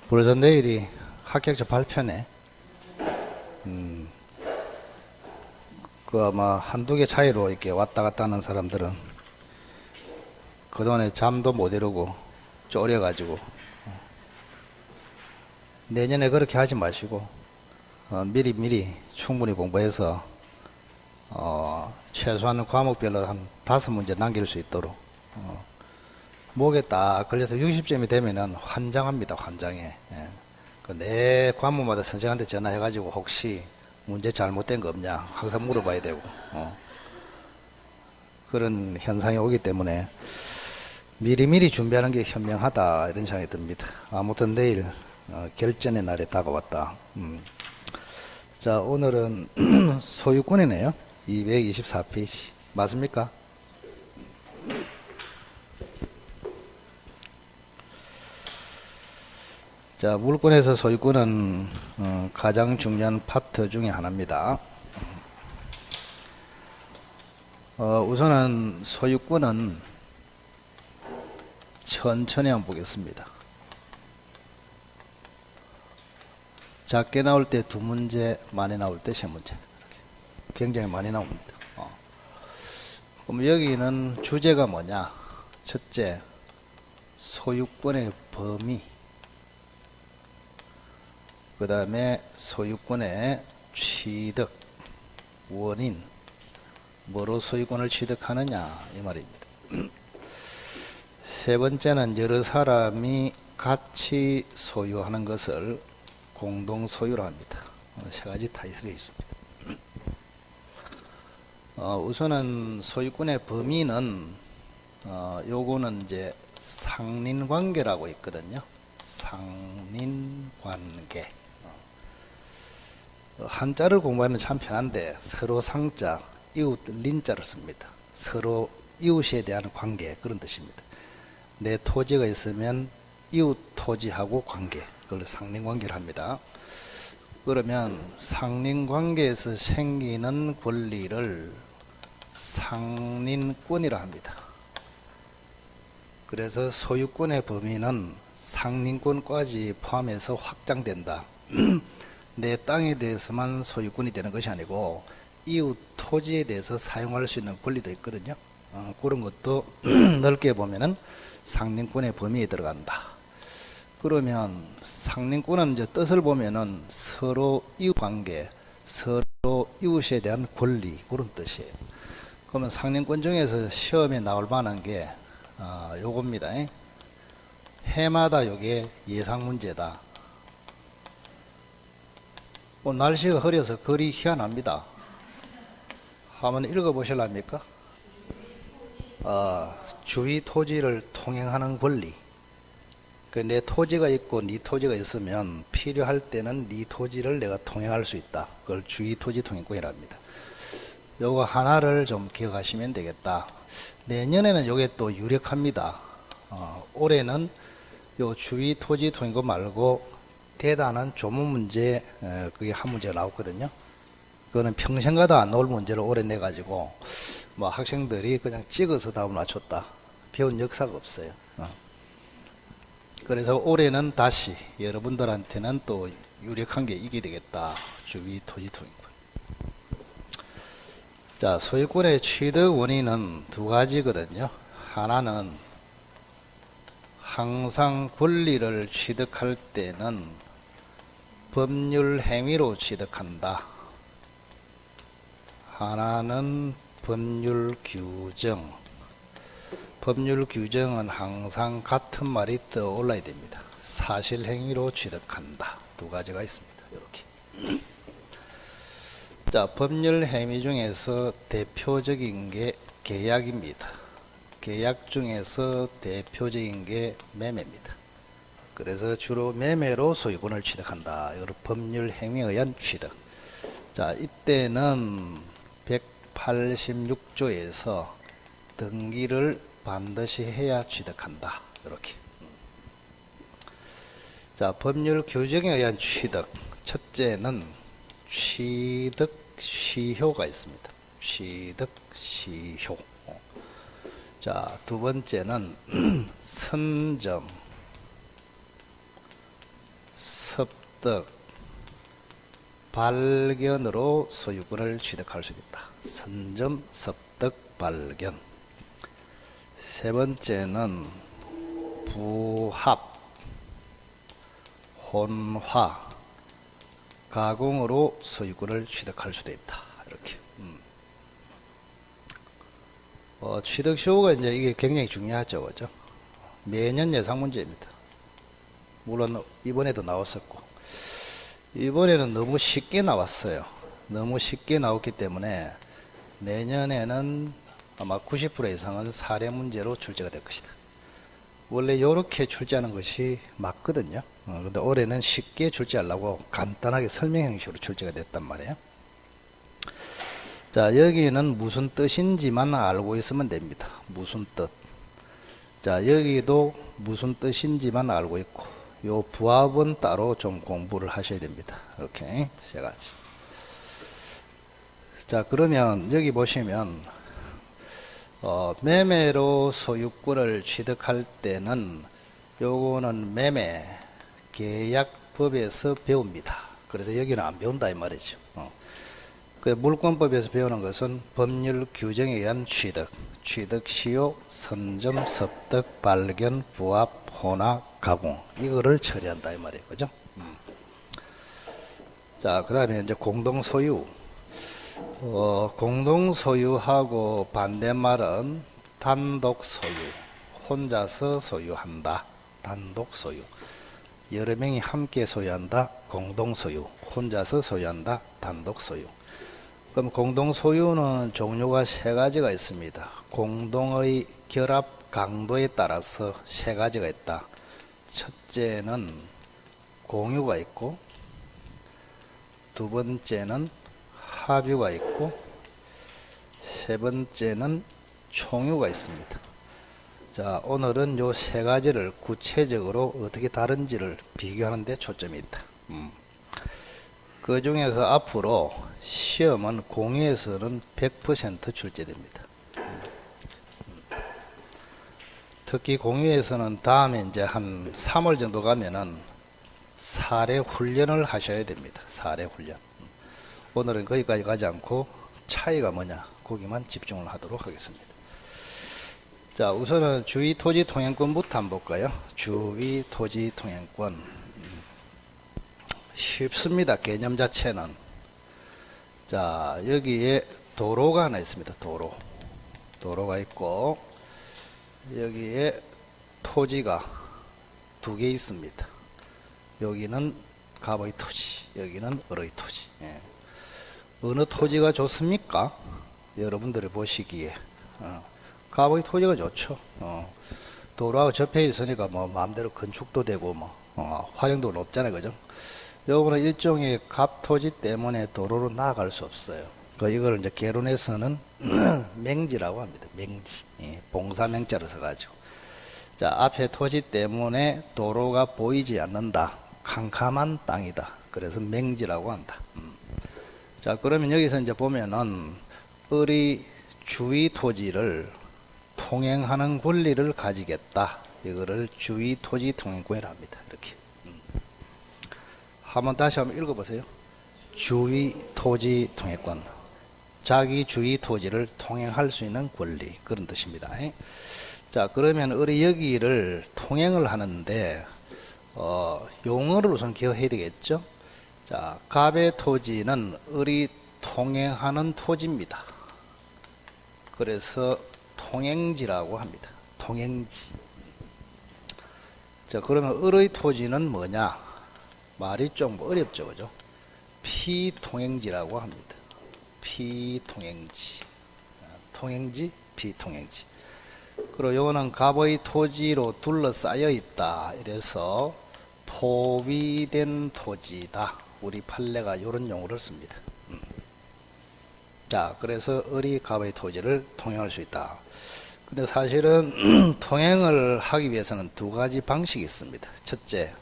벌써 내일이 합격자 발표네. 그 아마 한두 개 차이로 이렇게 왔다 갔다 하는 사람들은 그동안에 잠도 못 이루고 쫄여가지고 내년에 그렇게 하지 마시고 미리 충분히 공부해서 최소한 과목별로 한 5문제 남길 수 있도록 목에 딱 걸려서 60점이 되면은 환장합니다. 환장해. 예. 내 과목마다 선생한테 전화해가지고 혹시 문제 잘못된 거 없냐 항상 물어봐야 되고 그런 현상이 오기 때문에 미리 준비하는 게 현명하다 이런 생각이 듭니다. 아무튼 내일 결전의 날이 다가왔다. 자, 오늘은 소유권이네요. 224페이지 맞습니까? 자, 물권에서 소유권은 가장 중요한 파트 중에 하나입니다. 우선은 소유권은 천천히 한번 보겠습니다. 작게 나올 때 2문제, 많이 나올 때 3문제. 굉장히 많이 나옵니다. 그럼 여기는 주제가 뭐냐? 첫째, 소유권의 범위. 그 다음에 소유권의 취득, 원인, 뭐로 소유권을 취득하느냐 이 말입니다. 세 번째는 여러 사람이 같이 소유하는 것을 공동 소유라 합니다. 세 가지 타이틀이 있습니다. 우선은 소유권의 범위는 요거는 이제 상린관계라고 있거든요. 상린관계. 한자를 공부하면 참 편한데 서로 상자, 이웃 린자를 씁니다. 서로 이웃에 대한 관계 그런 뜻입니다. 내 토지가 있으면 이웃 토지하고 관계, 그걸 상린관계를 합니다. 그러면 상린관계에서 생기는 권리를 상린권이라 합니다. 그래서 소유권의 범위는 상린권까지 포함해서 확장된다. 내 땅에 대해서만 소유권이 되는 것이 아니고 이웃 토지에 대해서 사용할 수 있는 권리도 있거든요. 그런 것도 넓게 보면은 상린권의 범위에 들어간다. 그러면 상린권은 이제 뜻을 보면은 서로 이웃 관계, 서로 이웃에 대한 권리 그런 뜻이에요. 그러면 상린권 중에서 시험에 나올 만한 게 요겁니다. 해마다 요게 예상 문제다. 날씨가 흐려서 글이 희한합니다. 한번 읽어보실랍니까? 주위 토지를 통행하는 권리. 내 토지가 있고 네 토지가 있으면 필요할 때는 네 토지를 내가 통행할 수 있다. 그걸 주위 토지 통행권이라 합니다. 요거 하나를 좀 기억하시면 되겠다. 내년에는 요게 또 유력합니다. 올해는 요 주위 토지 통행권 말고 대단한 조문 문제 그게 한 문제가 나왔거든요. 그거는 평생가다 안 나올 문제를 올해 내가지고 뭐 학생들이 그냥 찍어서 답을 맞췄다. 배운 역사가 없어요. 그래서 올해는 다시 여러분들한테는 또 유력한 게 이게 되겠다. 주위 토지 통행권. 자, 소유권의 취득 원인은 2가지거든요. 하나는 항상 권리를 취득할 때는 법률 행위로 취득한다. 하나는 법률 규정. 법률 규정은 항상 같은 말이 떠올라야 됩니다. 사실 행위로 취득한다. 2가지가 있습니다. 이렇게. 자, 법률 행위 중에서 대표적인 게 계약입니다. 계약 중에서 대표적인 게 매매입니다. 그래서 주로 매매로 소유권을 취득한다. 이걸 법률 행위에 의한 취득. 자, 이때는 186조에서 등기를 반드시 해야 취득한다. 이렇게. 자, 법률 규정에 의한 취득. 첫째는 취득 시효가 있습니다. 취득 시효. 자, 2번째는 선점 섭득, 발견으로 소유권을 취득할 수 있다. 선점, 섭득, 발견. 세 번째는 부합, 혼화, 가공으로 소유권을 취득할 수도 있다. 이렇게. 취득시효가 이제 이게 굉장히 중요하죠, 그죠? 매년 예상 문제입니다. 물론 이번에도 나왔었고, 이번에는 너무 쉽게 나왔어요. 너무 쉽게 나왔기 때문에 내년에는 아마 90% 이상은 사례 문제로 출제가 될 것이다. 원래 이렇게 출제하는 것이 맞거든요. 근데 올해는 쉽게 출제하려고 간단하게 설명 형식으로 출제가 됐단 말이에요. 자, 여기는 무슨 뜻인지만 알고 있으면 됩니다. 무슨 뜻. 자, 여기도 무슨 뜻인지만 알고 있고, 요 부합은 따로 좀 공부를 하셔야 됩니다. 이렇게 세 가지. 자, 그러면 여기 보시면 매매로 소유권을 취득할 때는 요거는 매매 계약법에서 배웁니다. 그래서 여기는 안 배운다 이 말이죠. 그 물권법에서 배우는 것은 법률 규정에 의한 취득, 취득시효, 선점, 섭득, 발견, 부합, 혼화, 가공, 이거를 처리한다 이 말이에요. 그죠? 자, 그 다음에 이제 공동소유. 공동소유하고 반대말은 단독소유, 혼자서 소유한다. 단독소유. 여러 명이 함께 소유한다. 공동소유. 혼자서 소유한다. 단독소유. 그럼 공동소유는 종류가 세 가지가 있습니다. 공동의 결합 강도에 따라서 세 가지가 있다. 첫째는 공유가 있고, 두 번째는 합유가 있고, 세 번째는 총유가 있습니다. 자, 오늘은 요 세 가지를 구체적으로 어떻게 다른지를 비교하는 데 초점이 있다. 그 중에서 앞으로 시험은 공유에서는 100% 출제됩니다. 특히 공유에서는 다음에 이제 한 3월 정도 가면은 사례 훈련을 하셔야 됩니다. 사례 훈련. 오늘은 거기까지 가지 않고 차이가 뭐냐, 거기만 집중을 하도록 하겠습니다. 자, 우선은 주위토지통행권부터 한번 볼까요? 주위토지통행권. 쉽습니다. 개념 자체는. 자, 여기에 도로가 하나 있습니다. 도로가 있고, 여기에 토지가 두 개 있습니다. 여기는 갑의 토지, 여기는 을의 토지. 예. 어느 토지가 좋습니까? 여러분들이 보시기에 갑의 토지가 좋죠. 도로하고 접해 있으니까 뭐 마음대로 건축도 되고 뭐 활용도 높잖아요, 그죠? 요거는 일종의 갑토지 때문에 도로로 나아갈 수 없어요. 이걸 이제 개론에서는 맹지라고 합니다. 맹지. 예, 봉사맹자를 써가지고. 자, 앞에 토지 때문에 도로가 보이지 않는다. 캄캄한 땅이다. 그래서 맹지라고 한다. 자, 그러면 여기서 이제 보면은 을이 주위 토지를 통행하는 권리를 가지겠다. 이거를 주위 토지 통행권이라 합니다. 이렇게. 다시 한번 읽어보세요. 주위 토지 통행권. 자기 주위 토지를 통행할 수 있는 권리. 그런 뜻입니다. 자, 그러면 을이 여기를 통행을 하는데, 용어를 우선 기억해야 되겠죠? 자, 갑의 토지는 을이 통행하는 토지입니다. 그래서 통행지라고 합니다. 통행지. 자, 그러면 을의 토지는 뭐냐? 말이 좀 어렵죠, 그죠? 피통행지라고 합니다. 피통행지. 통행지, 피통행지. 그리고 요거는 갑의 토지로 둘러싸여 있다. 이래서 포위된 토지다. 우리 판례가 이런 용어를 씁니다. 자, 그래서 을이 갑의 토지를 통행할 수 있다. 근데 사실은 통행을 하기 위해서는 두 가지 방식이 있습니다. 첫째,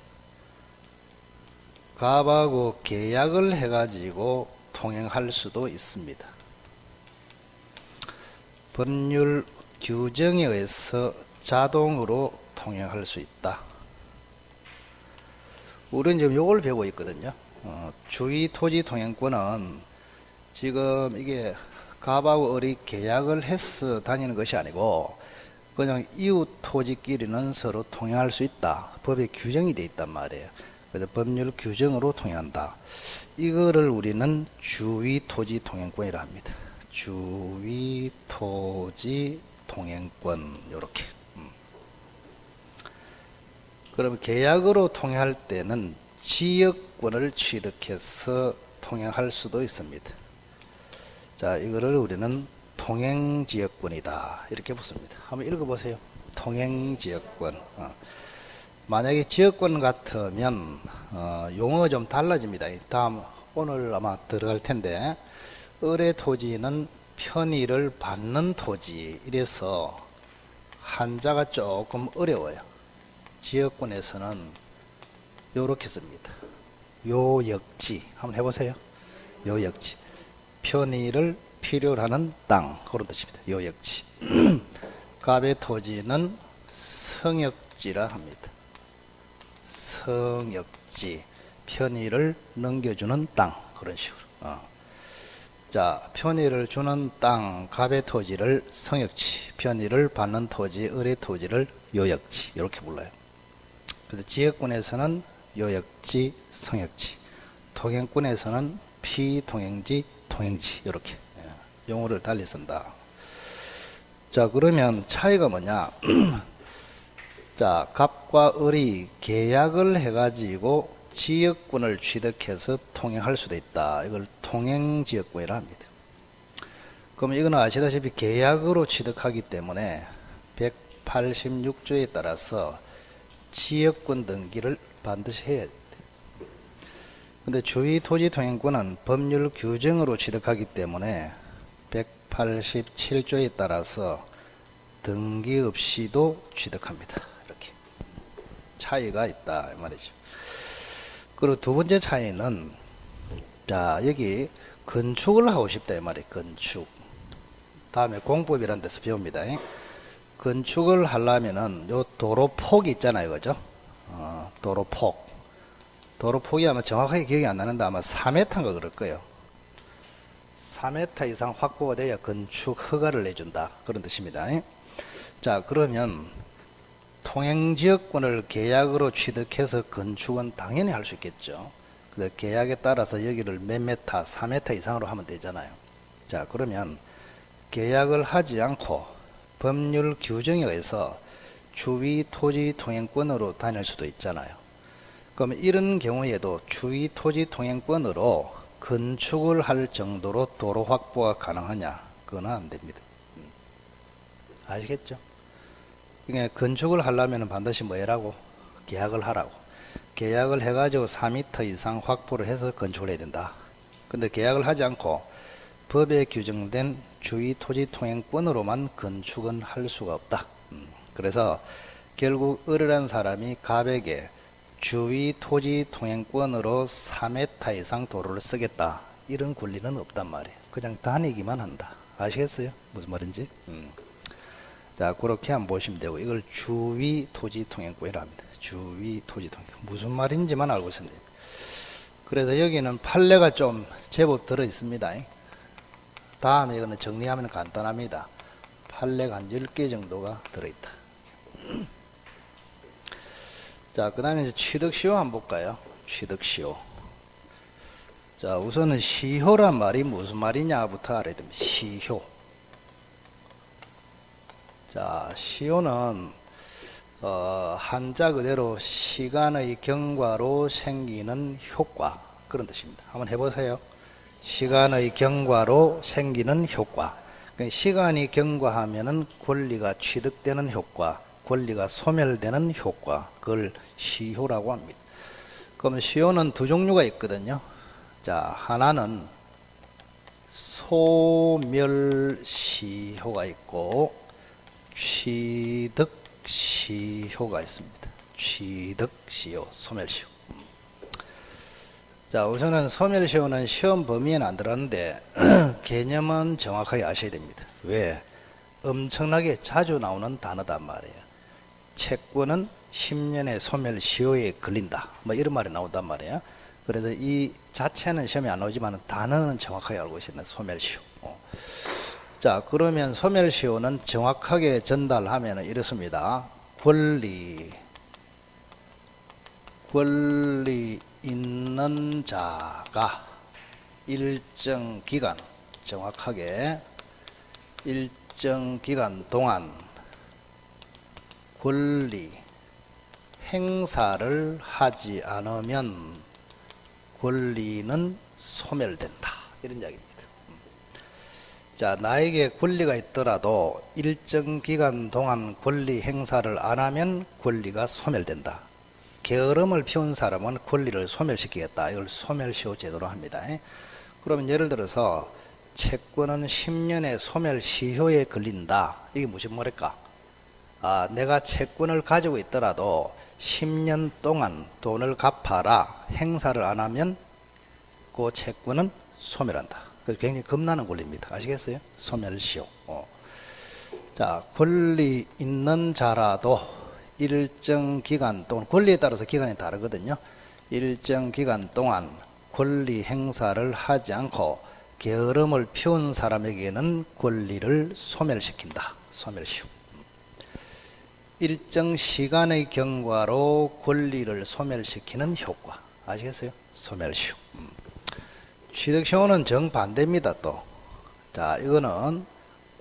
갑하고 계약을 해가지고 통행할 수도 있습니다. 법률 규정에 의해서 자동으로 통행할 수 있다. 우리는 지금 요걸 배우고 있거든요. 주위 토지 통행권은 지금 이게 갑하고 을이 계약을 해서 다니는 것이 아니고 그냥 이웃 토지끼리는 서로 통행할 수 있다. 법에 규정이 돼 있단 말이에요. 그래서 법률 규정으로 통행한다. 이거를 우리는 주위 토지 통행권이라 합니다. 주위 토지 통행권 요렇게. 그럼 계약으로 통행할 때는 지역권을 취득해서 통행할 수도 있습니다. 자, 이거를 우리는 통행지역권이다 이렇게 붙습니다. 한번 읽어보세요. 통행지역권. 만약에 지역권 같으면 용어가 좀 달라집니다. 다음 오늘 아마 들어갈 텐데 을의 토지는 편의를 받는 토지 이래서 한자가 조금 어려워요. 지역권에서는 요렇게 씁니다. 요역지 한번 해보세요. 요역지 편의를 필요로 하는 땅 그런 뜻입니다. 요역지. 갑의 토지는 성역지라 합니다. 성역지 편의를 넘겨주는 땅 그런 식으로. 자, 편의를 주는 땅 갑의 토지를 성역지, 편의를 받는 토지 을의 토지를 요역지 이렇게 불러요. 그래서 지역권에서는 요역지, 성역지, 통행권에서는 피통행지, 통행지 이렇게 용어를 달리 쓴다. 자, 그러면 차이가 뭐냐? 자, 갑과 을이 계약을 해가지고 지역권을 취득해서 통행할 수도 있다. 이걸 통행지역권이라 합니다. 그럼 이거는 아시다시피 계약으로 취득하기 때문에 186조에 따라서 지역권 등기를 반드시 해야 됩니다. 근데 주위 토지 통행권은 법률 규정으로 취득하기 때문에 187조에 따라서 등기 없이도 취득합니다. 이렇게 차이가 있다 이 말이죠. 그리고 두 번째 차이는 자, 여기 건축을 하고 싶다 이 말이에요. 건축. 다음에 공법이라는 데서 배웁니다. 건축을 하려면은 요 도로폭이 있잖아요. 그죠? 도로폭. 도로폭이 아마 정확하게 기억이 안 나는데 아마 4m인가 그럴 거예요. 4m 이상 확보가 돼야 건축 허가를 내준다. 그런 뜻입니다. 자, 그러면 통행지역권을 계약으로 취득해서 건축은 당연히 할 수 있겠죠. 그래서 계약에 따라서 여기를 몇 메타, 4m 이상으로 하면 되잖아요. 자, 그러면 계약을 하지 않고 법률 규정에 의해서 주위 토지 통행권으로 다닐 수도 있잖아요. 그럼 이런 경우에도 주위 토지 통행권으로 건축을 할 정도로 도로 확보가 가능하냐? 그건 안 됩니다. 아시겠죠? 그러니까 건축을 하려면 반드시 뭐 해라고? 계약을 하라고. 계약을 해가지고 4m 이상 확보를 해서 건축을 해야 된다. 근데 계약을 하지 않고 법에 규정된 주위 토지 통행권으로만 건축은 할 수가 없다. 그래서 결국 을이라는 사람이 갑에게 주위 토지 통행권으로 4m 이상 도로를 쓰겠다. 이런 권리는 없단 말이에요. 그냥 다니기만 한다. 아시겠어요? 무슨 말인지? 자, 그렇게 한번 보시면 되고, 이걸 주위 토지 통행권이라 합니다. 주위 토지 통행권. 무슨 말인지만 알고 있으면 돼요. 그래서 여기는 판례가 좀 제법 들어 있습니다. 다음에 이거는 정리하면 간단합니다. 판례가 한 10개 정도가 들어있다. 자, 그 다음에 이제 취득시효 한번 볼까요? 취득시효. 자, 우선은 시효란 말이 무슨 말이냐부터 알아야 됩니다. 시효. 자, 시효는 한자 그대로 시간의 경과로 생기는 효과 그런 뜻입니다. 한번 해보세요. 시간의 경과로 생기는 효과. 그러니까 시간이 경과하면은 권리가 취득되는 효과, 권리가 소멸되는 효과, 그걸 시효라고 합니다. 그럼 시효는 두 종류가 있거든요. 자, 하나는 소멸시효가 있고 취득시효가 있습니다. 취득시효, 소멸시효. 자, 우선은 소멸시효는 시험 범위에는 안 들었는데 개념은 정확하게 아셔야 됩니다. 왜? 엄청나게 자주 나오는 단어단 말이에요. 채권은 10년의 소멸시효에 걸린다. 뭐 이런 말이 나온단 말이에요. 그래서 이 자체는 시험에 안 나오지만 단어는 정확하게 알고 있습니다. 소멸시효. 자, 그러면 소멸시효는 정확하게 전달하면 이렇습니다. 권리 있는 자가 일정 기간, 정확하게 일정 기간 동안 권리 행사를 하지 않으면 권리는 소멸된다. 이런 이야기입니다. 자, 나에게 권리가 있더라도 일정 기간 동안 권리 행사를 안 하면 권리가 소멸된다. 게으름을 피운 사람은 권리를 소멸시키겠다. 이걸 소멸시효 제도로 합니다. 그러면 예를 들어서 채권은 10년의 소멸시효에 걸린다. 이게 무슨 말일까? 내가 채권을 가지고 있더라도 10년 동안 돈을 갚아라 행사를 안 하면 그 채권은 소멸한다. 그래서 굉장히 겁나는 권리입니다. 아시겠어요? 소멸시효. 자, 권리 있는 자라도 일정 기간 동안, 권리에 따라서 기간이 다르거든요. 일정 기간 동안 권리 행사를 하지 않고 게으름을 피운 사람에게는 권리를 소멸시킨다. 소멸시효. 일정 시간의 경과로 권리를 소멸시키는 효과. 아시겠어요? 소멸시효. 취득시효는 정반대입니다. 또. 자, 이거는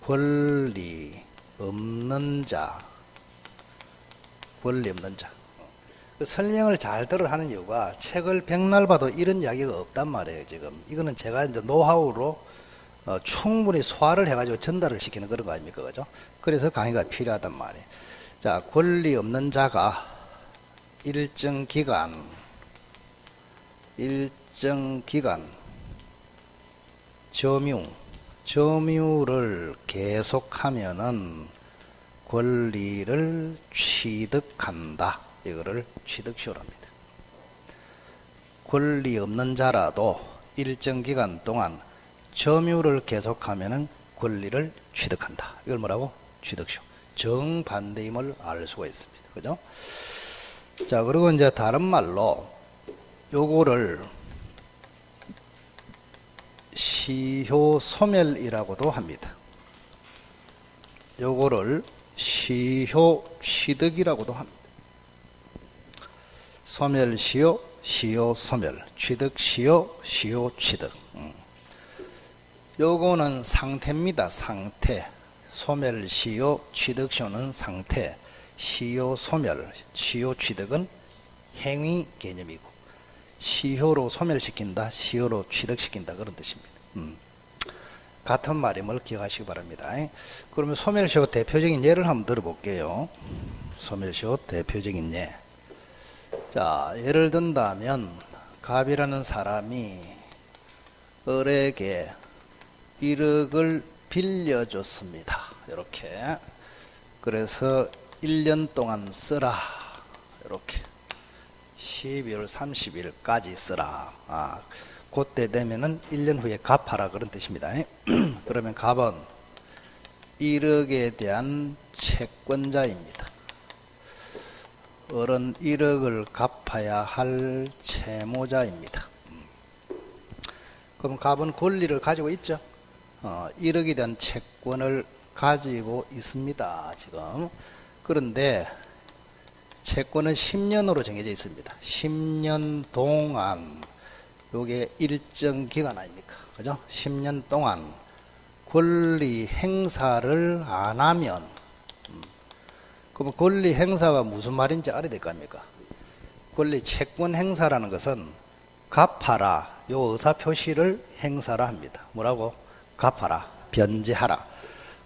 권리 없는 자. 권리 없는 자. 그 설명을 잘 들어 하는 이유가 책을 백날 봐도 이런 이야기가 없단 말이에요. 지금 이거는 제가 이제 노하우로 충분히 소화를 해가지고 전달을 시키는 그런 거 아닙니까, 그죠? 그래서 강의가 필요하단 말이에요. 자, 권리 없는 자가 일정 기간 점유를 계속하면은 권리를 취득한다. 이거를 취득시효랍니다. 권리 없는 자라도 일정 기간 동안 점유를 계속하면은 권리를 취득한다. 이걸 뭐라고? 취득시효. 정반대임을 알 수가 있습니다. 그죠? 자, 그리고 이제 다른 말로 요거를 시효 소멸이라고도 합니다. 요거를 시효 취득이라고도 합니다. 소멸시효, 시효 소멸, 취득시효, 시효 취득. 요거는 상태입니다. 상태. 소멸시효, 취득시효는 상태. 시효 소멸, 시효 취득은 행위 개념이고, 시효로 소멸시킨다, 시효로 취득시킨다, 그런 뜻입니다. 같은 말임을 기억하시기 바랍니다. 그러면 소멸시효 대표적인 예를 한번 들어볼게요. 소멸시효 대표적인 예. 자, 예를 든다면 갑이라는 사람이 을에게 1억을 빌려줬습니다. 이렇게. 그래서 1년 동안 쓰라. 이렇게. 12월 30일까지 쓰라. 그때 되면은 1년 후에 갚아라. 그런 뜻입니다. 그러면 갑은 1억에 대한 채권자입니다. 을은 1억을 갚아야 할 채무자입니다. 그럼 갑은 권리를 가지고 있죠. 1억에 대한 채권을 가지고 있습니다. 지금. 그런데 채권은 10년으로 정해져 있습니다. 10년 동안, 요게 일정 기간 아닙니까? 그죠? 10년 동안 권리 행사를 안 하면, 그럼 권리 행사가 무슨 말인지 알아야 될 거 아닙니까? 권리 채권 행사라는 것은 갚아라, 요 의사표시를 행사를 합니다. 뭐라고? 갚아라, 변제하라.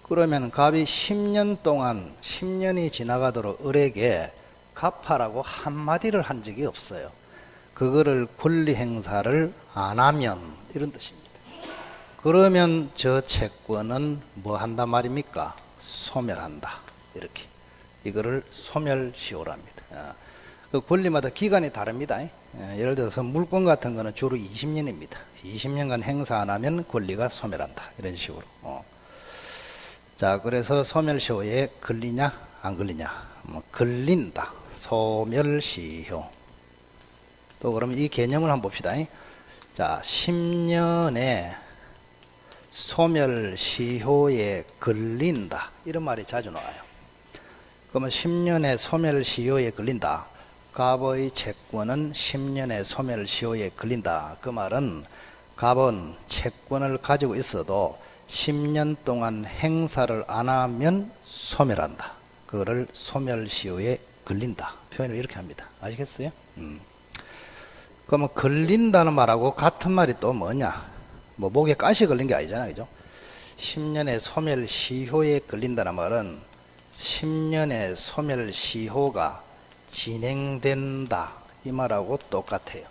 그러면 갑이 10년 동안, 10년이 지나가도록 을에게 갚아라고 한마디를 한 적이 없어요. 그거를 권리 행사를 안 하면, 이런 뜻입니다. 그러면 저 채권은 뭐 한단 말입니까? 소멸한다. 이렇게. 이거를 소멸시효랍니다. 그 권리마다 기간이 다릅니다. 예를 들어서 물권 같은 거는 주로 20년입니다. 20년간 행사 안 하면 권리가 소멸한다. 이런 식으로. 자, 그래서 소멸시효에 걸리냐 안 걸리냐 걸린다. 소멸시효. 또 그러면 이 개념을 한번 봅시다. 자, 10년에 소멸시효에 걸린다. 이런 말이 자주 나와요. 그러면 10년에 소멸시효에 걸린다. 갑의 채권은 10년의 소멸시효에 걸린다. 그 말은 갑은 채권을 가지고 있어도 10년 동안 행사를 안 하면 소멸한다. 그거를 소멸시효에 걸린다. 표현을 이렇게 합니다. 아시겠어요? 그러면 걸린다는 말하고 같은 말이 또 뭐냐? 뭐 목에 가시 걸린 게 아니잖아요. 그죠? 10년의 소멸시효에 걸린다는 말은 10년의 소멸시효가 진행된다. 이 말하고 똑같아요.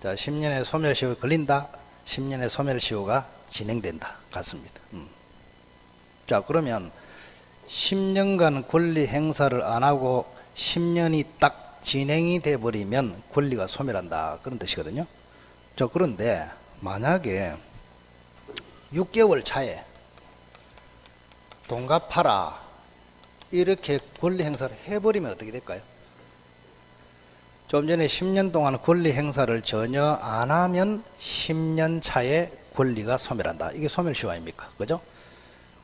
자, 10년의 소멸시효에 걸린다. 10년의 소멸시효가 진행된다. 같습니다. 자, 그러면 10년간 권리 행사를 안 하고 10년이 딱 진행이 돼 버리면 권리가 소멸한다. 그런 뜻이거든요. 자, 그런데 만약에 6개월 차에 돈 갚아라 이렇게 권리 행사를 해버리면 어떻게 될까요? 좀 전에 10년 동안 권리 행사를 전혀 안 하면 10년 차에 권리가 소멸한다. 이게 소멸시효 아닙니까? 그죠?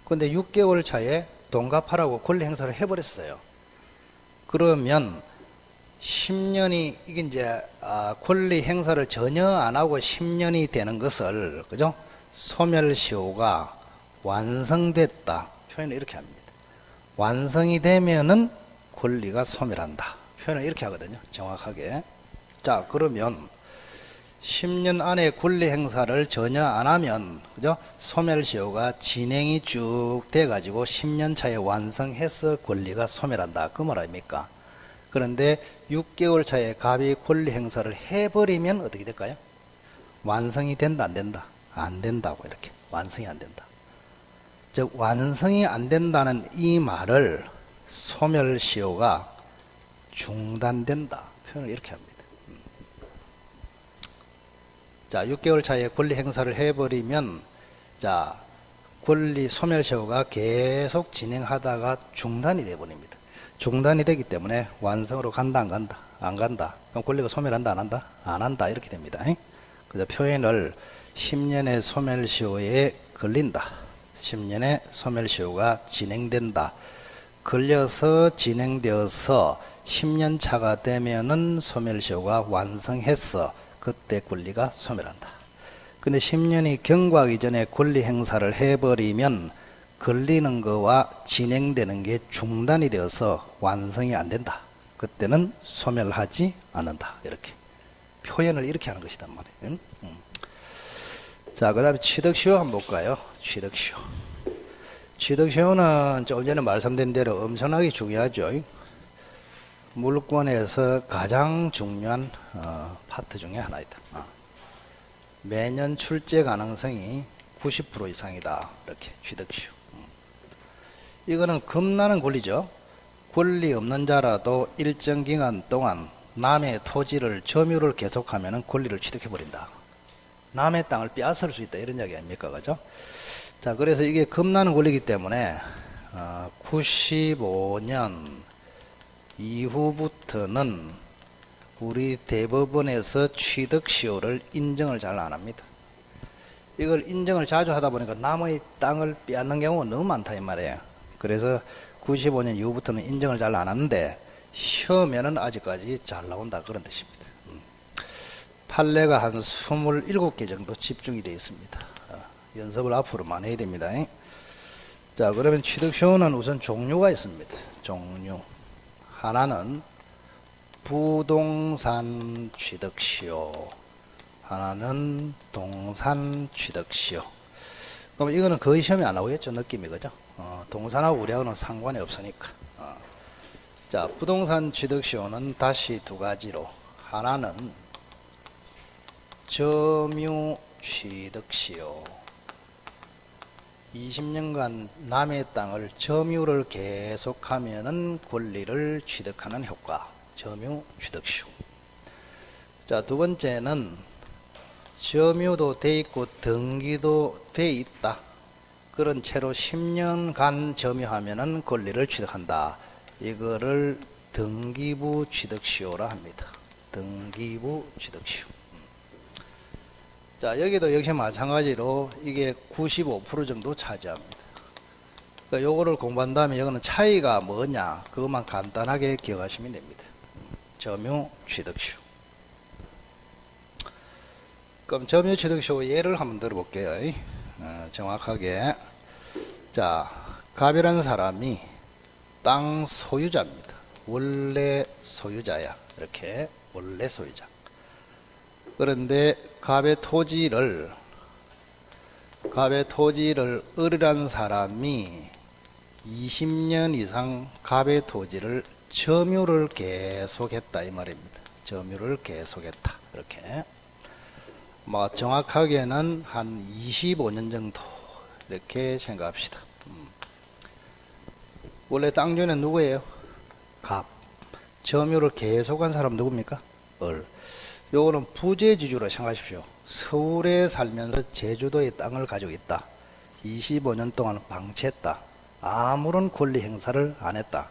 근데 6개월 차에 돈 갚아라고 권리 행사를 해버렸어요. 그러면 10년이 이게 이제 권리 행사를 전혀 안 하고 10년이 되는 것을, 그죠? 소멸시효가 완성됐다. 표현을 이렇게 합니다. 완성이 되면은 권리가 소멸한다. 표현을 이렇게 하거든요. 정확하게. 자, 그러면 10년 안에 권리 행사를 전혀 안 하면, 그죠? 소멸시효가 진행이 쭉 돼가지고 10년 차에 완성해서 권리가 소멸한다. 그 말 아닙니까? 그런데 6개월 차에 갑이 권리 행사를 해버리면 어떻게 될까요? 완성이 된다, 안 된다? 안 된다고, 이렇게. 완성이 안 된다. 즉, 완성이 안 된다는 이 말을 소멸시효가 중단된다. 표현을 이렇게 합니다. 자, 6개월 차에 권리 행사를 해버리면, 자, 권리 소멸시효가 계속 진행하다가 중단이 되어버립니다. 중단이 되기 때문에 완성으로 간다, 안 간다? 안 간다. 그럼 권리가 소멸한다, 안 한다? 안 한다. 이렇게 됩니다. 그래서 표현을 10년의 소멸시효에 걸린다. 10년의 소멸시효가 진행된다. 걸려서 진행되어서 10년 차가 되면은 소멸시효가 완성해서 그때 권리가 소멸한다. 근데 10년이 경과하기 전에 권리 행사를 해버리면 걸리는 거와 진행되는 게 중단이 되어서 완성이 안 된다. 그때는 소멸하지 않는다. 이렇게 표현을 이렇게 하는 것이단 말이에요. 자, 그 다음에 취득시효 한번 볼까요? 취득시효. 취득시효는 조금 전에 말씀드린 대로 엄청나게 중요하죠. 물권에서 가장 중요한 파트 중에 하나이다. 매년 출제 가능성이 90% 이상이다. 이렇게 취득시효. 이거는 겁나는 권리죠. 권리 없는 자라도 일정 기간 동안 남의 토지를 점유를 계속하면 권리를 취득해버린다. 남의 땅을 빼앗을 수 있다. 이런 이야기 아닙니까? 그죠? 자, 그래서 이게 겁나는 권리이기 때문에 95년 이후부터는 우리 대법원에서 취득시효를 인정을 잘 안 합니다. 이걸 인정을 자주 하다 보니까 남의 땅을 빼앗는 경우가 너무 많다 이 말이에요. 그래서 95년 이후부터는 인정을 잘 안 하는데 시험에는 아직까지 잘 나온다 그런 뜻입니다. 판례가 한 27개 정도 집중이 되어 있습니다. 연습을 앞으로 많이 해야 됩니다. 자, 그러면 취득시효는 우선 종류가 있습니다. 종류. 하나는 부동산 취득시효, 하나는 동산 취득시효. 그럼 이거는 거의 시험에 안 나오겠죠, 느낌이. 그죠? 동산하고 우리하고는 상관이 없으니까. 자, 부동산 취득시효는 다시 두 가지로, 하나는 점유 취득시효. 20년간 남의 땅을 점유를 계속하면은 권리를 취득하는 효과, 점유 취득시효. 자, 두 번째는 점유도 돼 있고 등기도 돼 있다. 그런 채로 10년간 점유하면은 권리를 취득한다. 이거를 등기부 취득시효라 합니다. 등기부 취득시효. 자, 여기도 역시 마찬가지로 이게 95% 정도 차지합니다. 그러니까 요거를 공부한 다음에 이거는 차이가 뭐냐, 그것만 간단하게 기억하시면 됩니다. 점유 취득시효. 그럼 점유 취득시효 예를 한번 들어볼게요. 정확하게. 자, 갑이라는 사람이 땅 소유자입니다. 원래 소유자야. 이렇게 원래 소유자. 그런데 갑의 토지를 을이라는 사람이 20년 이상 갑의 토지를 점유를 계속했다 이 말입니다. 점유를 계속했다. 이렇게. 뭐 정확하게는 한 25년 정도 이렇게 생각합시다. 원래 땅 주인은 누구예요? 갑. 점유를 계속한 사람 누굽니까? 을. 요거는 부재지주로 생각하십시오. 서울에 살면서 제주도의 땅을 가지고 있다. 25년 동안 방치했다. 아무런 권리 행사를 안 했다.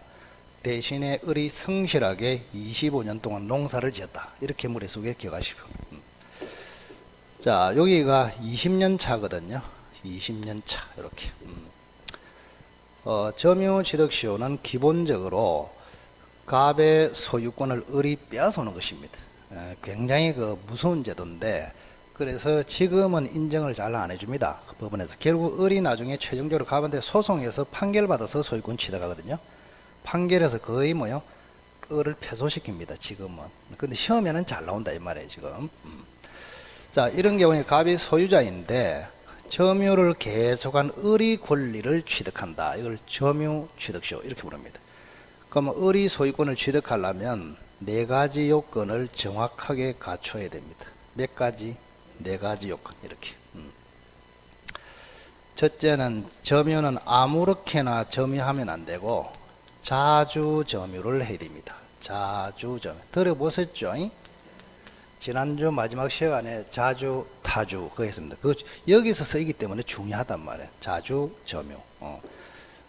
대신에 을이 성실하게 25년 동안 농사를 지었다. 이렇게 머릿속에 기억하십시오. 자, 여기가 20년 차거든요. 20년 차 이렇게. 점유 취득시효는 기본적으로 갑의 소유권을 을이 빼앗아오는 것입니다. 굉장히 무서운 제도인데, 그래서 지금은 인정을 잘 안 해줍니다. 법원에서. 결국 을이 나중에 최종적으로 갑한테 소송해서 판결받아서 소유권 취득하거든요. 판결에서 거의 뭐요? 을을 패소시킵니다. 지금은. 근데 시험에는 잘 나온다 이 말이에요 지금. 자, 이런 경우에 갑이 소유자인데 점유를 계속한 을이 권리를 취득한다. 이걸 점유 취득시효 이렇게 부릅니다. 그러면 을이 소유권을 취득하려면 네 가지 요건을 정확하게 갖춰야 됩니다. 몇 가지? 네 가지 요건 이렇게. 첫째는 점유는 아무렇게나 점유하면 안 되고 자주 점유를 해야 됩니다. 자주 점유. 들어보셨죠? 지난주 마지막 시간에 자주 타주 그거 했습니다. 그 여기서 쓰이기 때문에 중요하단 말이에요. 자주 점유.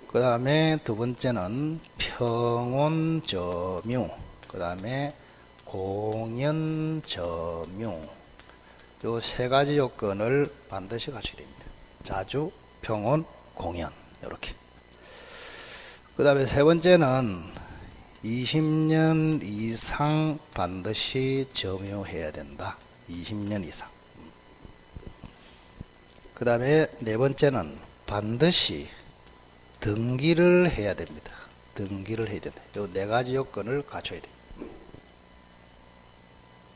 그 다음에 두 번째는 평온 점유. 그 다음에 공연 점유. 요 세 가지 요건을 반드시 갖춰야 됩니다. 자주, 평온, 공연. 이렇게. 그 다음에 세 번째는 20년 이상 반드시 점유해야 된다. 20년 이상. 그 다음에 네 번째는 반드시 등기를 해야 됩니다. 등기를 해야 된다. 요 네 가지 요건을 갖춰야 돼요.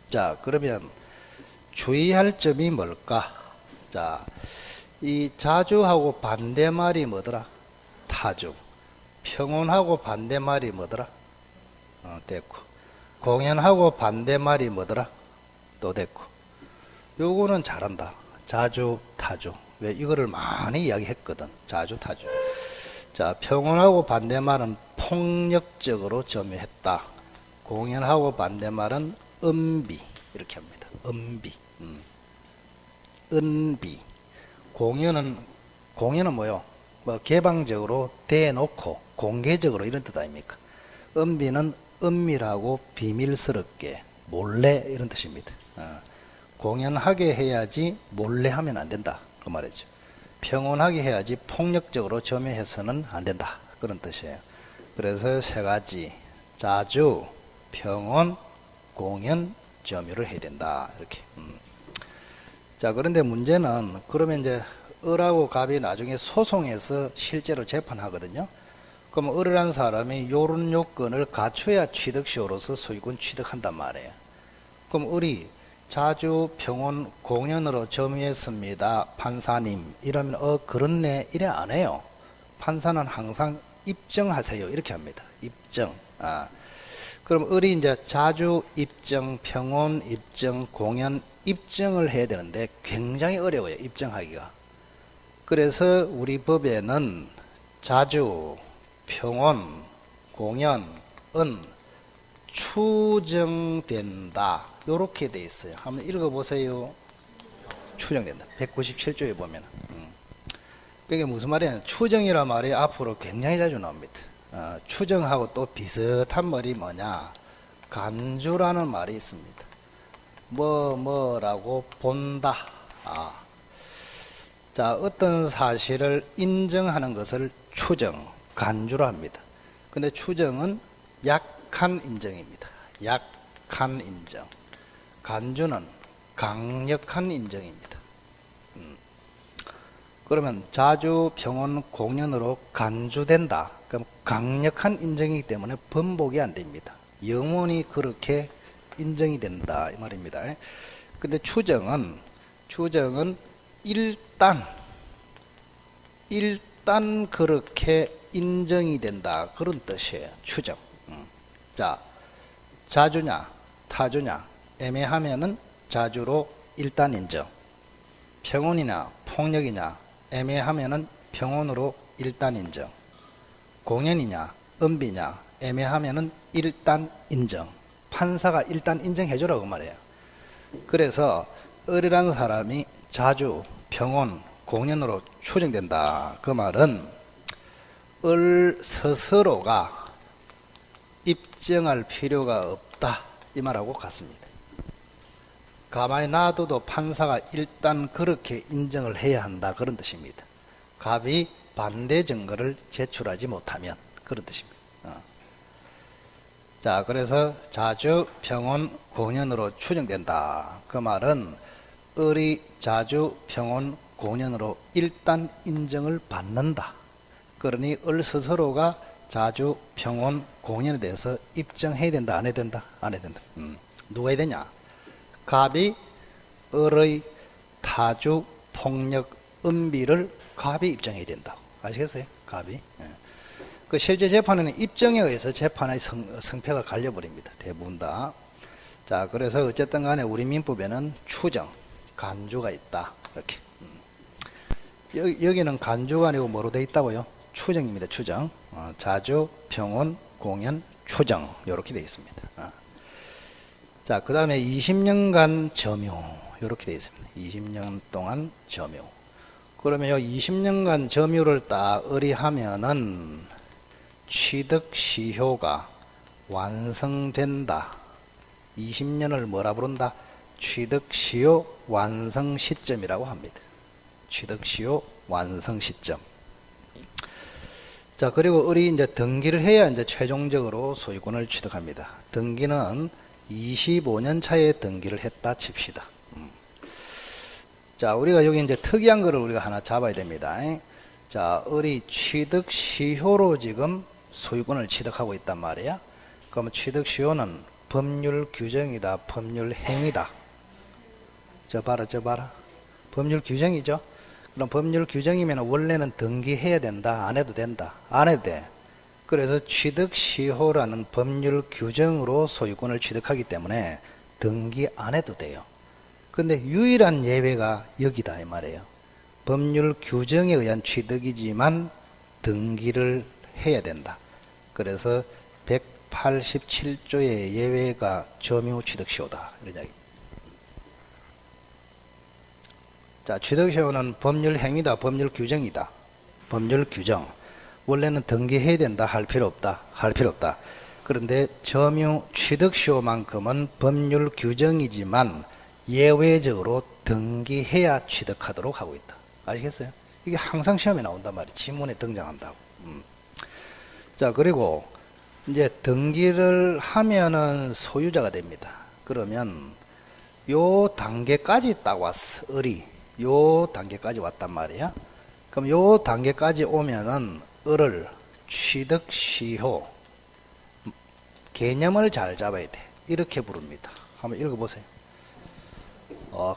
자, 그러면 주의할 점이 뭘까? 자, 이 자주하고 반대말이 뭐더라? 타주. 평온하고 반대말이 뭐더라? 됐고. 공연하고 반대말이 뭐더라? 또 됐고. 요거는 잘한다. 자주, 타주. 왜? 이거를 많이 이야기했거든. 자주, 타주. 자, 평온하고 반대말은 폭력적으로 점유했다. 공연하고 반대말은 은비. 이렇게 합니다. 은비. 은비. 공연은 뭐요? 뭐 개방적으로 대놓고 공개적으로 이런 뜻 아닙니까? 은비는 은밀하고 비밀스럽게 몰래 이런 뜻입니다. 공연하게 해야지 몰래 하면 안 된다 그 말이죠. 평온하게 해야지 폭력적으로 점유해서는 안 된다 그런 뜻이에요. 그래서 세 가지 자주, 평온, 공연, 점유를 해야 된다 이렇게. 자, 그런데 문제는 그러면 이제 을하고 갑이 나중에 소송에서 실제로 재판하거든요. 그럼 을이라는 사람이 요런 요건을 갖춰야 취득시효로서 소유권 취득한단 말이에요. 그럼 을이 자주, 평온, 공연으로 점유했습니다. 판사님. 이러면 그렇네. 이래 안 해요. 판사는 항상 입증하세요. 이렇게 합니다. 입증. 그럼 을이 이제 자주 입증, 평온 입증, 공연 입증을 해야 되는데 굉장히 어려워요. 입증하기가. 그래서 우리 법에는 자주, 평온, 공연, 은 추정된다. 요렇게 돼 있어요. 한번 읽어보세요. 추정된다. 197조에 보면. 그게 무슨 말이냐? 추정이란 말이 앞으로 굉장히 자주 나옵니다. 추정하고 또 비슷한 말이 뭐냐? 간주라는 말이 있습니다. 뭐라고 본다. 자, 어떤 사실을 인정하는 것을 추정, 간주로 합니다. 근데 추정은 약한 인정입니다. 약한 인정. 간주는 강력한 인정입니다. 그러면 자주, 병원, 공연으로 간주된다. 그럼 강력한 인정이기 때문에 번복이 안 됩니다. 영원히 그렇게 인정이 된다 이 말입니다. 근데 추정은 일단 그렇게 인정이 된다 그런 뜻이에요. 추정. 자, 자주냐 타주냐 애매하면은 자주로 일단 인정. 평온이냐 폭력이냐 애매하면은 평온으로 일단 인정. 공연이냐 은비냐 애매하면은 일단 인정. 판사가 일단 인정해주라고 말해요. 그래서 을이라는 사람이 자주 평온 공연으로 추정된다. 그 말은 을 스스로가 입증할 필요가 없다 이 말하고 같습니다. 가만히 놔둬도 판사가 일단 그렇게 인정을 해야 한다 그런 뜻입니다. 갑이 반대 증거를 제출하지 못하면 그런 뜻입니다. 자, 그래서 자주 평온 공연으로 추정된다. 그 말은 을이 자주 평온 공연으로 일단 인정을 받는다. 그러니 을 스스로가 자주 평온 공연에 대해서 입증해야 된다 안 해야 된다? 안 해야 된다. 누가 해야 되냐? 갑이 을의 타주 폭력 은비를 갑이 입증해야 된다. 아시겠어요? 갑이. 그 실제 재판에는 입증에 의해서 재판의 성패가 갈려버립니다. 대부분 다. 자, 그래서 어쨌든 간에 우리 민법에는 추정, 간주가 있다. 이렇게. 여기는 간주가 아니고 뭐로 되어 있다고요? 추정입니다. 추정. 자주, 평온, 공연, 추정. 이렇게 되어 있습니다. 자, 그 다음에 20년간 점유. 이렇게 되어 있습니다. 20년 동안 점유. 그러면 이 20년간 점유를 딱 의리하면은 취득시효가 완성된다. 20년을 뭐라 부른다? 취득시효 완성 시점이라고 합니다. 취득시효 완성 시점. 자, 그리고 을이 이제 등기를 해야 이제 최종적으로 소유권을 취득합니다. 등기는 25년 차에 등기를 했다 칩시다. 자, 우리가 여기 이제 특이한 거를 우리가 하나 잡아야 됩니다. 자, 을이 취득시효로 지금 소유권을 취득하고 있단 말이야. 그러면 취득시효는 법률 규정이다, 법률 행위다. 저 봐라. 법률 규정이죠. 그럼 법률 규정이면 원래는 등기해야 된다, 안 해도 된다? 안 해도 돼. 그래서 취득시효라는 법률 규정으로 소유권을 취득하기 때문에 등기 안 해도 돼요. 근데 유일한 예외가 여기다 이 말이에요. 법률 규정에 의한 취득이지만 등기를 해야 된다. 그래서 187조의 예외가 점유 취득시효다. 이런 이야기. 자, 취득시효는 법률 행위다, 법률 규정이다. 법률 규정. 원래는 등기해야 된다, 할 필요 없다, 할 필요 없다. 그런데 점유 취득시효만큼은 법률 규정이지만 예외적으로 등기해야 취득하도록 하고 있다. 아시겠어요? 이게 항상 시험에 나온단 말이에요. 지문에 등장한다고. 자, 그리고 이제 등기를 하면은 소유자가 됩니다. 그러면 요 단계까지 딱 왔어. 을이 요 단계까지 왔단 말이야. 그럼 요 단계까지 오면은 을을 취득시효 개념을 잘 잡아야 돼. 이렇게 부릅니다. 한번 읽어보세요.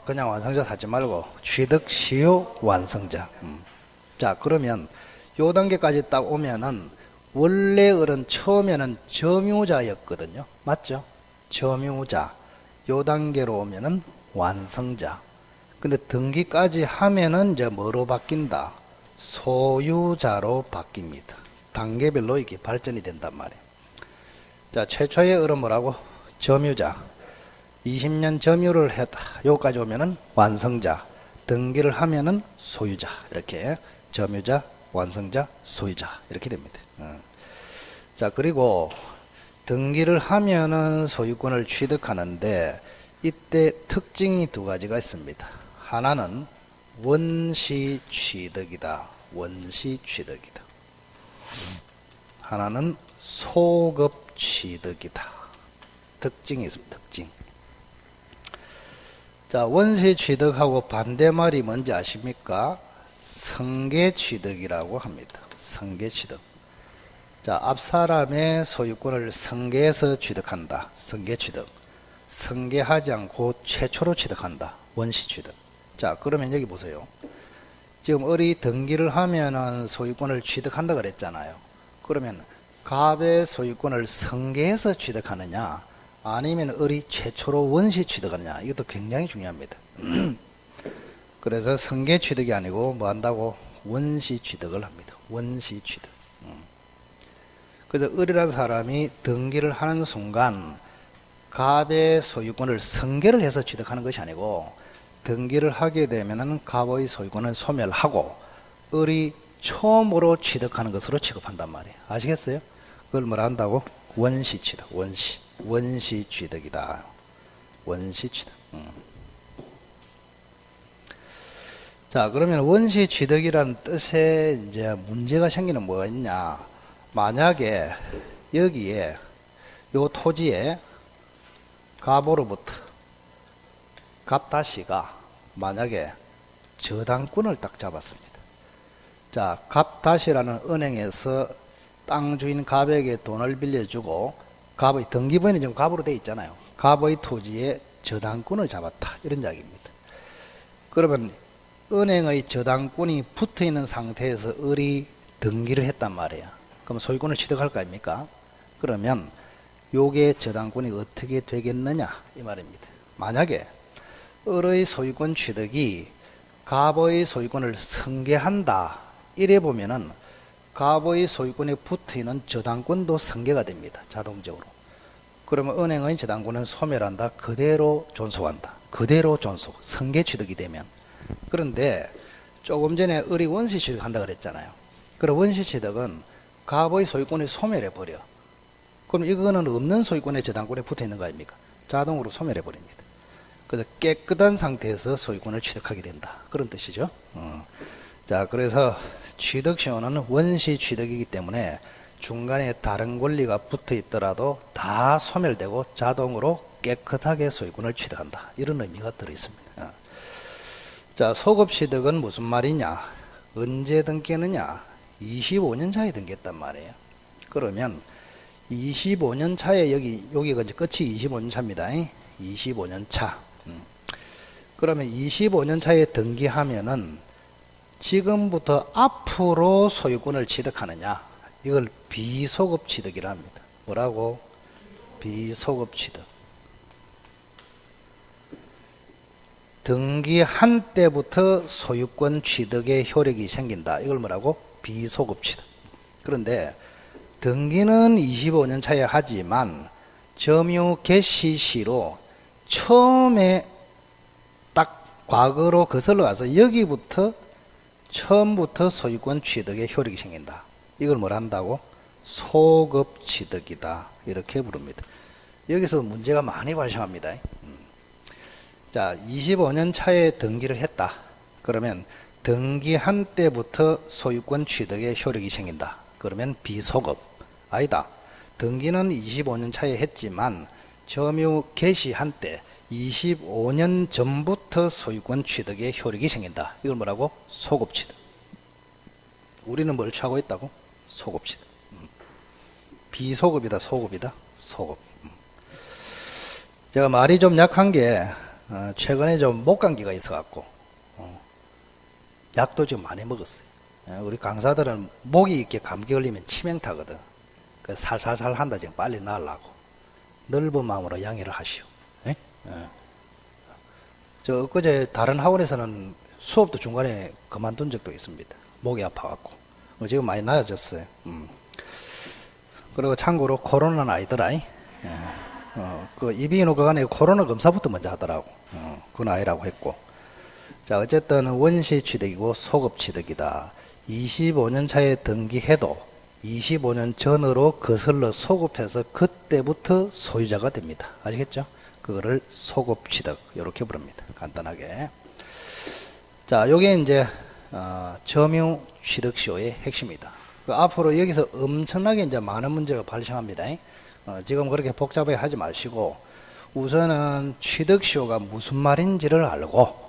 그냥 완성자 하지 말고 취득시효 완성자. 자, 그러면 요 단계까지 딱 오면은 원래 을은 처음에는 점유자였거든요. 맞죠? 점유자. 요 단계로 오면은 완성자. 근데 등기까지 하면은 이제 뭐로 바뀐다? 소유자로 바뀝니다. 단계별로 이게 발전이 된단 말이에요. 자, 최초의 을은 뭐라고? 점유자. 20년 점유를 했다. 여기까지 오면은 완성자. 등기를 하면은 소유자. 이렇게 점유자, 완성자, 소유자 이렇게 됩니다. 자, 그리고 등기를 하면은 소유권을 취득하는데 이때 특징이 두 가지가 있습니다. 하나는 원시 취득이다. 원시 취득이다. 하나는 소급 취득이다. 특징이 있습니다. 특징. 자, 원시 취득하고 반대말이 뭔지 아십니까? 성계 취득이라고 합니다. 성계 취득. 자, 앞 사람의 소유권을 성계해서 취득한다. 성계 취득. 성계하지 않고 최초로 취득한다. 원시 취득. 자, 그러면 여기 보세요. 지금 을이 등기를 하면은 소유권을 취득한다 그랬잖아요. 그러면 갑의 소유권을 성계해서 취득하느냐, 아니면 을이 최초로 원시 취득하느냐, 이것도 굉장히 중요합니다. 그래서 성계 취득이 아니고 뭐 한다고? 원시 취득을 합니다. 원시 취득. 그래서 을이라는 사람이 등기를 하는 순간 갑의 소유권을 성계를 해서 취득하는 것이 아니고, 등기를 하게 되면은 갑의 소유권은 소멸하고 을이 처음으로 취득하는 것으로 취급한단 말이에요. 아시겠어요? 그걸 뭐라 한다고? 원시 취득. 원시 취득이다. 원시 취득. 자, 그러면 원시 취득이라는 뜻에 이제 문제가 생기는 뭐가 있냐? 만약에 여기에 요 토지에 갑으로부터 갑다시가 만약에 저당권을 딱 잡았습니다. 자, 갑다시라는 은행에서 땅 주인 갑에게 돈을 빌려주고 갑의 등기부에는 지금 갑으로 되어 있잖아요. 갑의 토지에 저당권을 잡았다. 이런 이야기입니다. 그러면 은행의 저당권이 붙어 있는 상태에서 을이 등기를 했단 말이에요. 그럼 소유권을 취득할 거 아닙니까? 그러면 요게 저당권이 어떻게 되겠느냐 이 말입니다. 만약에 을의 소유권 취득이 갑의 소유권을 성계한다 이래 보면은 갑의 소유권에 붙어 있는 저당권도 성계가 됩니다. 자동적으로. 그러면 은행의 저당권은 소멸한다. 그대로 존속한다. 그대로 존속. 성계 취득이 되면. 그런데 조금 전에 을이 원시 취득한다 그랬잖아요. 그럼 원시 취득은 갑의 소유권을 소멸해 버려. 그럼 이거는 없는 소유권의 저당권에 붙어 있는 거 아닙니까? 자동으로 소멸해 버립니다. 그래서 깨끗한 상태에서 소유권을 취득하게 된다. 그런 뜻이죠. 자, 그래서 취득시효는 원시 취득이기 때문에 중간에 다른 권리가 붙어 있더라도 다 소멸되고 자동으로 깨끗하게 소유권을 취득한다. 이런 의미가 들어 있습니다. 자, 소급 취득은 무슨 말이냐? 언제 등기했느냐? 25년 차에 등기했단 말이에요. 그러면 25년 차에 여기가 이제 끝이 25년 차입니다. 25년 차. 그러면 25년 차에 등기하면은 지금부터 앞으로 소유권을 취득하느냐? 이걸 비소급 취득이라 합니다. 뭐라고? 비소급 취득. 등기한 때부터 소유권 취득의 효력이 생긴다. 이걸 뭐라고? 비소급 취득. 그런데 등기는 25년 차에 하지만 점유 개시 시로 처음에 딱 과거로 거슬러 가서 여기부터 처음부터 소유권 취득의 효력이 생긴다. 이걸 뭘 한다고? 소급 취득이다. 이렇게 부릅니다. 여기서 문제가 많이 발생합니다. 자, 25년 차에 등기를 했다. 그러면 등기한 때부터 소유권 취득의 효력이 생긴다. 그러면 비소급. 아니다. 등기는 25년 차에 했지만 점유 개시한 때 25년 전부터 소유권 취득의 효력이 생긴다. 이걸 뭐라고? 소급 취득. 우리는 뭘 취하고 있다고? 소급 취득. 비소급이다, 소급이다, 소급. 제가 말이 좀 약한 게 최근에 좀 목감기가 있어갖고 약도 좀 많이 먹었어요. 우리 강사들은 목이 이렇게 감기 걸리면 치명타거든. 그 살살살 한다 지금 빨리 나으려고 넓은 마음으로 양해를 하시오. 저 엊그제 다른 학원에서는 수업도 중간에 그만둔 적도 있습니다. 목이 아파갖고 지금 많이 나아졌어요. 그리고 참고로 코로나는 아니더라. 그 이비인후과관에 코로나 검사부터 먼저 하더라고. 그건 아니라고 했고. 자, 어쨌든 원시 취득이고 소급 취득이다. 25년 차에 등기해도 25년 전으로 거슬러 소급해서 그때부터 소유자가 됩니다. 아시겠죠? 그거를 소급취득 이렇게 부릅니다. 간단하게. 자, 요게 이제 점유취득시효의 핵심이다. 앞으로 여기서 엄청나게 이제 많은 문제가 발생합니다. 지금 그렇게 복잡하게 하지 마시고 우선은 취득시효가 무슨 말인지를 알고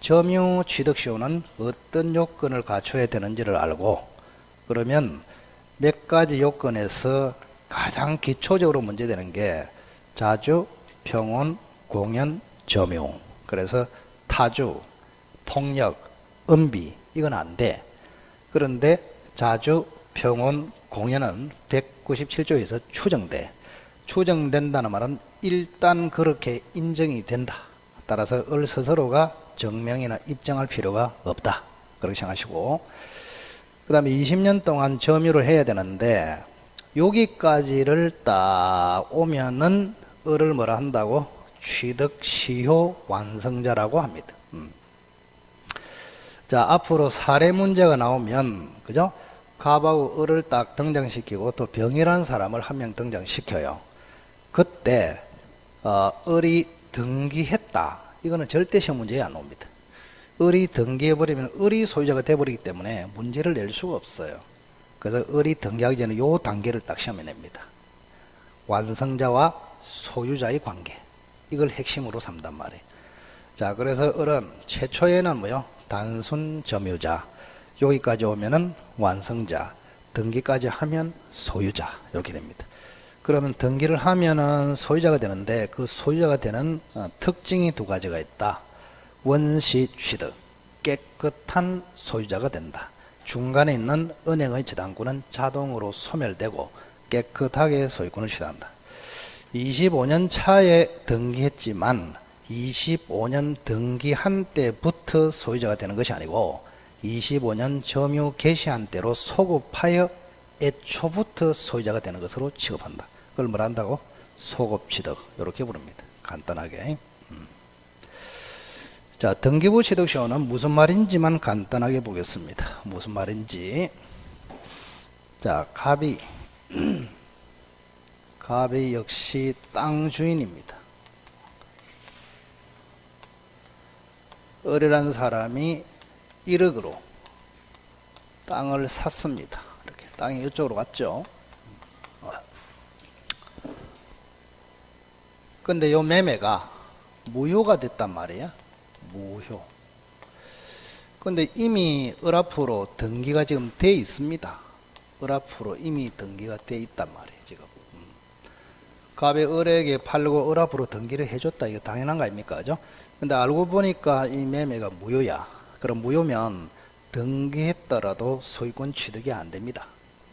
점유취득시효는 어떤 요건을 갖춰야 되는지를 알고 그러면 몇 가지 요건에서 가장 기초적으로 문제되는 게 자주, 평온, 공연, 점유. 그래서 타주, 폭력, 은비 이건 안 돼. 그런데 자주, 평온, 공연은 197조에서 추정돼. 추정된다는 말은 일단 그렇게 인정이 된다. 따라서 을 스스로가 증명이나 입증할 필요가 없다. 그렇게 생각하시고 그 다음에 20년 동안 점유를 해야 되는데 여기까지를 딱 오면은 을을 뭐라 한다고? 취득시효 완성자라고 합니다. 자, 앞으로 사례 문제가 나오면 그죠? 갑하고 을을 딱 등장시키고 또 병이라는 사람을 한 명 등장시켜요. 그때 을이 등기했다. 이거는 절대 시험 문제에 안 옵니다. 을이 등기해버리면 을이 소유자가 돼버리기 때문에 문제를 낼 수가 없어요. 그래서 을이 등기하기 전에 요 단계를 딱 시험에 냅니다. 완성자와 소유자의 관계. 이걸 핵심으로 삼단 말이에요. 자, 그래서 을은 최초에는 뭐요? 단순 점유자. 여기까지 오면은 완성자. 등기까지 하면 소유자. 이렇게 됩니다. 그러면 등기를 하면은 소유자가 되는데 그 소유자가 되는 특징이 두 가지가 있다. 원시 취득, 깨끗한 소유자가 된다. 중간에 있는 은행의 지당권은 자동으로 소멸되고 깨끗하게 소유권을 취득한다. 25년 차에 등기했지만 25년 등기한 때부터 소유자가 되는 것이 아니고 25년 점유 개시한 때로 소급하여 애초부터 소유자가 되는 것으로 취급한다. 그걸 뭐라 한다고? 소급취득 이렇게 부릅니다. 간단하게. 자, 등기부 취득시효는 무슨 말인지만 간단하게 보겠습니다. 무슨 말인지. 자, 갑이 역시 땅 주인입니다. 을이라는 사람이 1억으로 땅을 샀습니다. 이렇게 땅이 이쪽으로 갔죠. 근데 요 매매가 무효가 됐단 말이야. 무효. 근데 이미 을 앞으로 등기가 지금 돼 있습니다. 을 앞으로 이미 등기가 돼 있단 말이에요, 지금. 갑이 을에게 팔고 을 앞으로 등기를 해줬다. 이거 당연한 거 아닙니까? 그죠? 근데 알고 보니까 이 매매가 무효야. 그럼 무효면 등기했더라도 소유권 취득이 안 됩니다.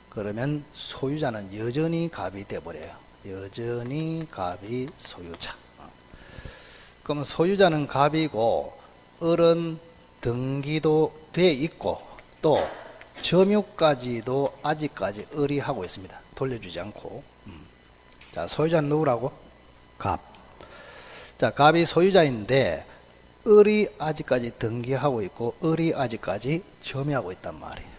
그러면 소유자는 여전히 갑이 돼버려요. 여전히 갑이 소유자. 그럼 소유자는 갑이고 을은 등기도 돼 있고 또 점유까지도 아직까지 을이 하고 있습니다. 돌려주지 않고. 자, 소유자는 누구라고? 갑. 자, 갑이 소유자인데 을이 아직까지 등기하고 있고 을이 아직까지 점유하고 있단 말이에요.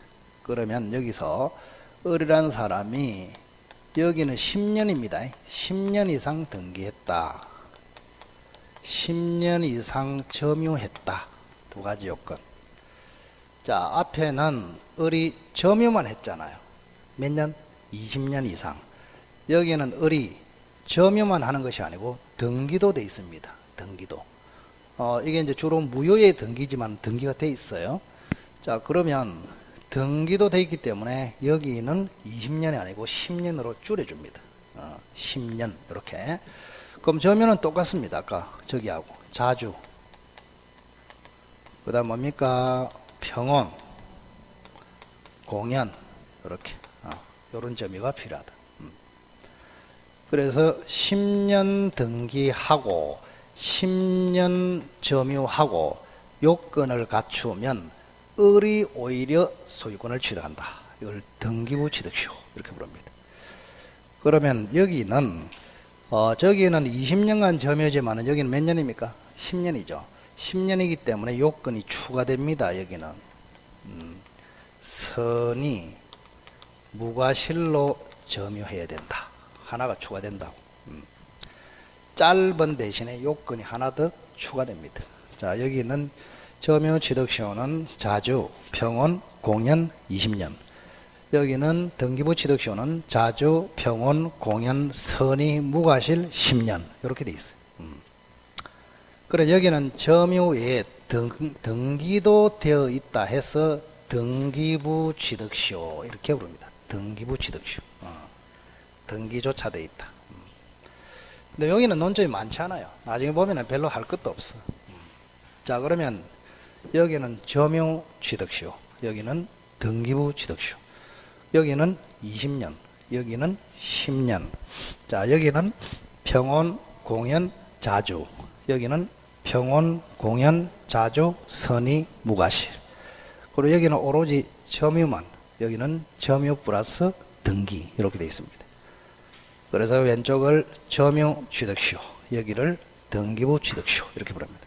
그러면 여기서 을이라는 사람이 여기는 10년입니다. 10년 이상 등기했다. 10년 이상 점유했다. 두 가지 요건. 자, 앞에는 을이 점유만 했잖아요. 몇 년? 20년 이상. 여기는 을이 점유만 하는 것이 아니고 등기도 돼 있습니다. 등기도. 이게 이제 주로 무효의 등기지만 등기가 돼 있어요. 자, 그러면 등기도 돼 있기 때문에 여기는 20년이 아니고 10년으로 줄여줍니다. 10년 이렇게. 그럼 점유는 똑같습니다. 아까 저기하고 자주. 그 다음 뭡니까? 평온, 공연 이렇게 이런 점유가 필요하다. 그래서 10년 등기하고 10년 점유하고 요건을 갖추면 을이 오히려 소유권을 취득한다. 이걸 등기부 취득시효 이렇게 부릅니다. 그러면 여기는 저기는 20년간 점유지만 여기는 몇 년입니까? 10년이죠. 10년이기 때문에 요건이 추가됩니다. 여기는. 선이 무과실로 점유해야 된다. 하나가 추가된다고. 짧은 대신에 요건이 하나 더 추가됩니다. 자, 여기는 점유 취득시효는 자주, 평온, 공연 20년. 여기는 등기부 취득시효는 자주, 평온, 공연, 선의, 무과실 10년. 이렇게 돼 있어요. 그래 여기는 점유 외에 등기도 되어 있다 해서 등기부 취득시효 이렇게 부릅니다. 등기부 취득시효. 등기조차 되어 있다. 근데 여기는 논점이 많지 않아요. 나중에 보면 별로 할 것도 없어. 자, 그러면 여기는 점유 취득시효, 여기는 등기부 취득시효, 여기는 20년, 여기는 10년. 자, 여기는 평온, 공연, 자주, 여기는 평온, 공연, 자주, 선의, 무과실. 그리고 여기는 오로지 점유만, 여기는 점유 플러스 등기 이렇게 되어 있습니다. 그래서 왼쪽을 점유 취득시효, 여기를 등기부 취득시효 이렇게 부릅니다.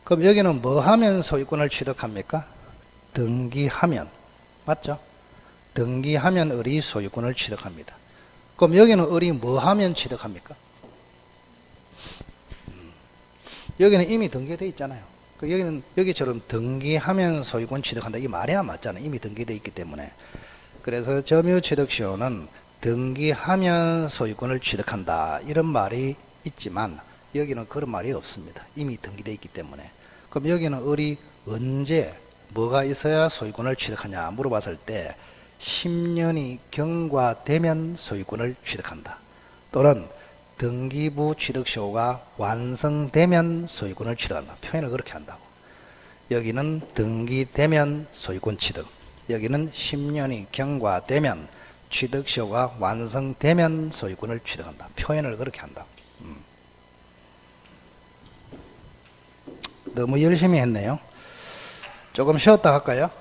그럼 여기는 뭐 하면 소유권을 취득합니까? 등기하면. 맞죠? 등기하면 을이 소유권을 취득합니다. 그럼 여기는 을이 뭐 하면 취득합니까? 여기는 이미 등기되어 있잖아요. 여기는 여기처럼 등기하면 소유권 취득한다. 이게 말이 안 맞잖아요. 이미 등기되어 있기 때문에. 그래서 점유 취득시효는 등기하면 소유권을 취득한다. 이런 말이 있지만 여기는 그런 말이 없습니다. 이미 등기되어 있기 때문에. 그럼 여기는 을이 언제 뭐가 있어야 소유권을 취득하냐 물어봤을 때 10년이 경과되면 소유권을 취득한다. 또는 등기부 취득시효가 완성되면 소유권을 취득한다. 표현을 그렇게 한다고. 여기는 등기되면 소유권 취득, 여기는 10년이 경과되면 취득시효가 완성되면 소유권을 취득한다. 표현을 그렇게 한다. 너무 열심히 했네요. 조금 쉬었다 할까요?